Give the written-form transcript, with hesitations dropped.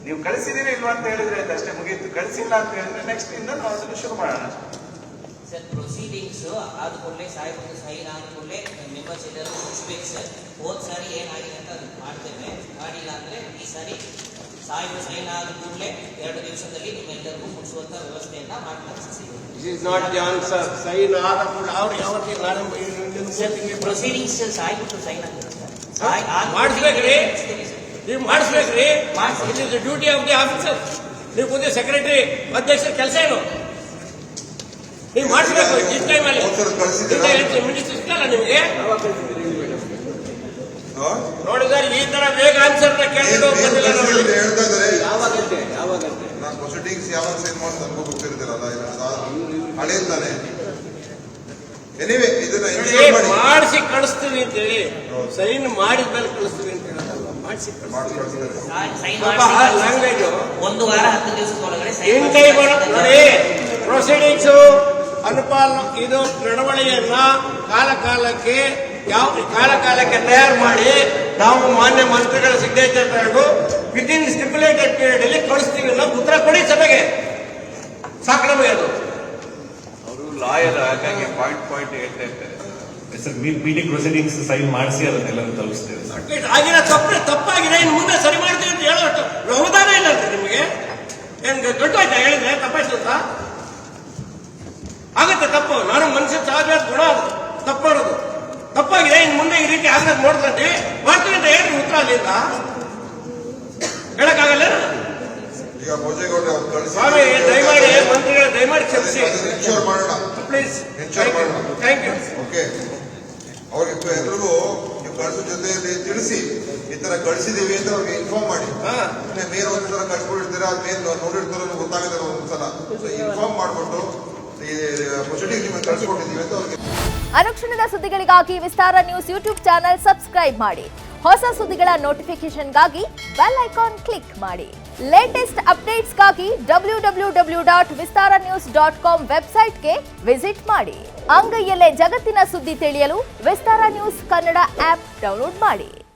ನೀವು ಕಳಿಸಿದೀರಿ ಇಲ್ವಾ ಅಂತ ಹೇಳಿದ್ರೆ ಅಷ್ಟೇ ಮುಗೀತು. ಕಳಿಸಿಲ್ಲ ಅಂತ ಹೇಳಿದ್ರೆ ನೆಕ್ಸ್ಟ್ ಇಂದ ನಾವು ಅದನ್ನು ಶುರು ಮಾಡೋಣ. ಸರ್ ಪ್ರೊಸೀಡಿಂಗ್ಸ್ ಆದ ಕೂಡಲೇ ಸಾಹೇಬರು ಸೈನ್ ಆದ ಕೂಡಲೇ ಮೆಂಬರ್ಸ್ ಎಲ್ಲರೂ ಮುಗಿಸ್ಬೇಕು ಸರ್. ಹೋದ ಸಾರಿ ಏನಾಗಿದೆ ಅಂತ ಅದು ಮಾಡ್ತೇವೆ. ಮಾಡಿಲ್ಲ ಅಂದ್ರೆ ಈ ಸಾರಿ ಸಾಹೇಬರು ಸೈನ್ ಆದ ಕೂಡಲೇ 2 ದಿವಸದಲ್ಲಿ ನಿಮ್ಮೆಲ್ಲರಿಗೂ ಮುಗಿಸುವಂತ ವ್ಯವಸ್ಥೆಯನ್ನ ಮಾಡ್ತಾರೆ. ಪ್ರೊಸೀಡಿಂಗ್ಸ್ ಸಾಹೇಬರು ಸೈನ್ ಮಾಡಿಸ್ಬೇಕ್ರಿ, ನೀವು ಮಾಡಿಸ್ಬೇಕ್ರಿ. It is the duty of the officer. ನೀವು ಕೂತಿ ಸೆಕ್ರೆಟರಿ ಅಧ್ಯಕ್ಷರ ಕೆಲಸ ಏನು? ನೀವು ಮಾಡಿಸ್ಬೇಕು. ಇಷ್ಟ ಟೈಮಲ್ಲಿ ಮಿನಿಸ್ಟರ್ ಇಷ್ಟಲ್ಲ ನಿಮಗೆ? ನೋಡಿ ಸರ್, ಈ ತರ ಬೇಗ ಆನ್ಸರ್ ಕೇಳಿದ್ರು ಪ್ರೊಸೀಡಿಂಗ್ಸ್ ಯಾವಾಗ ಸೈನ್ ಮಾಡಿ ನಮಗೂ ಗೊತ್ತಿರ್ತಿರಲ್ಲ, ಹಳೆಯದಾನೆ. ಎನಿವೆ ಇದನ್ನ ಮಾಡಿಸಿ ಕಳಿಸ್ತೀವಿ ಅಂತೇಳಿ, ಸೈನ್ ಮಾಡಿದ್ಮೇಲೆ ಕಳಿಸ್ತೀವಿ ಅಂತ ಹೇಳೋದಲ್ಲ, ಮಾಡಿಸಿ ಲ್ಯಾಂಗ್ವೇಜ್ 1 ವಾರ 10 ದಿವಸದೊಳಗಡೆ ನೋಡಿ. ಪ್ರೊಸೀಡಿಂಗ್ಸ್ ಇದು ನಡವಳಿಕೆಯನ್ನ ಕಾಲಕಾಲಕ್ಕೆ ತಯಾರು ಮಾಡಿ ನಾವು ಮಾನ್ಯ ಮಂತ್ರಿಗಳ ಸಿಗ್ನೇಚರ್ ತಗೊಂಡು ವಿದಿನ್ ಸ್ಟಿಪ್ಯುಲೇಟೆಡ್ ಪೀರಿಯಡ್ ಅಲ್ಲಿ ಕಳಿಸ್ತೀವಿ ಅನ್ನೋ ಉತ್ತರ ಕೊಡಿ ಸಭೆಗೆ. ಸಾಕು ನಮಗೆ ಅದು. ಅವರು ಲಾಯರ್, ಹಾಗಾಗಿ ಪಾಯಿಂಟ್ ಹೇಳ್ತಾ ಇರ್ತಾರೆ. ಸರ್ ಮೀಟಿಂಗ್ ಪ್ರೊಸೀಡಿಂಗ್ಸ್ ಸೈನ್ ಮಾಡಿಸಿ ಅದನ್ನೆಲ್ಲ ತಲುಪಿಸ್ತೇವೆ. ಆಗಿನ ತಪ್ಪಾಗಿದೆ, ಇನ್ನು ಮುಂದೆ ಸರಿ ಮಾಡ್ತೀವಿ ಅಂತ ಹೇಳೋಷ್ಟು ವ್ಯವಧಾನ ಇಲ್ಲ ಅಂತ ನಿಮಗೆ. ಏನ್ ದೊಡ್ಡಾಯ್ತಾ ಹೇಳಿದ್ರೆ ತಪ್ಪಾಯ್ತು ಅಂತ? ಆಗತ್ತೆ ತಪ್ಪು. ನಾನು ಮನುಷ್ಯ ಸಹಜ ಗುಣ ತಪ್ಪು ಮಾಡೋದು. ತಪ್ಪಾಗಿದೆ, ಇನ್ನು ಮುಂದೆ ಈ ರೀತಿ ಆಗದ್ ನೋಡ್ತಂತೆ ಮಾಡ್ತೀವಿ ಅಂತ ಹೇಳಿ ಉತ್ತರ ಅಲ್ಲಿಂದ ಹೇಳಕ್ಕಾಗಲ್ಲ. ಈಗ ಭೋಜೇಗೌಡ ಸ್ವಾಮಿ ದಯಮಾಡಿ ಮಂತ್ರಿಗಳ ದಯಮಾಡಿ ಕ್ಷಮಿಸಿ ಪ್ಲೀಸ್. Thank you. ಓಕೆ, ಅವ್ರಿಗೆ ಎಲ್ರಿಗೂ ನೀವು ಕಳಿಸೋ ಜೊತೆಯಲ್ಲಿ ತಿಳಿಸಿ ಈ ತರ ಕಳಿಸಿದೀವಿ ಅಂತ ಅವ್ರಿಗೆ ಇನ್ಫಾರ್ಮ್ ಮಾಡಿ. ಮೇಲ್ ಒಂದ್ಸಲ ಕಳ್ಸ್ಕೊಂಡಿರ್ತೀರ, ಅದ್ ಮೇಲ್ ನೋಡಿರ್ತಾರ ಗೊತ್ತಾಗುತ್ತೆ ಒಂದ್ಸಲ. ಇನ್ಫಾರ್ಮ್ ಮಾಡ್ಬಿಟ್ಟು ಪ್ರೊಸೀಡಿಂಗ್ ನಿಮಗೆ ಕಳ್ಸಿಕೊಟ್ಟಿದ್ದೀವಿ ಅಂತ ಅವ್ರಿಗೆ. ಅನುಕ್ಷಣದ ಸುದ್ದಿಗಳಿಗಾಗಿ ವಿಸ್ತಾರ ನ್ಯೂಸ್ ಯೂಟ್ಯೂಬ್ ಚಾನೆಲ್ ಸಬ್ಸ್ಕ್ರೈಬ್ ಮಾಡಿ. ಹೊಸ ಸುದ್ದಿಗಳ ನೋಟಿಫಿಕೇಶನ್ಗಾಗಿ ಬೆಲ್ ಐಕಾನ್ ಕ್ಲಿಕ್ ಮಾಡಿ. ಲೇಟೆಸ್ಟ್ ಅಪ್ಡೇಟ್ಸ್ಗಾಗಿ www.vistaranews.com ವೆಬ್ಸೈಟ್ಗೆ ವಿಸಿಟ್ ಮಾಡಿ. ಅಂಗೈಯಲ್ಲೇ ಜಗತ್ತಿನ ಸುದ್ದಿ ತಿಳಿಯಲು ವಿಸ್ತಾರ ನ್ಯೂಸ್ ಕನ್ನಡ ಆಪ್ ಡೌನ್ಲೋಡ್ ಮಾಡಿ.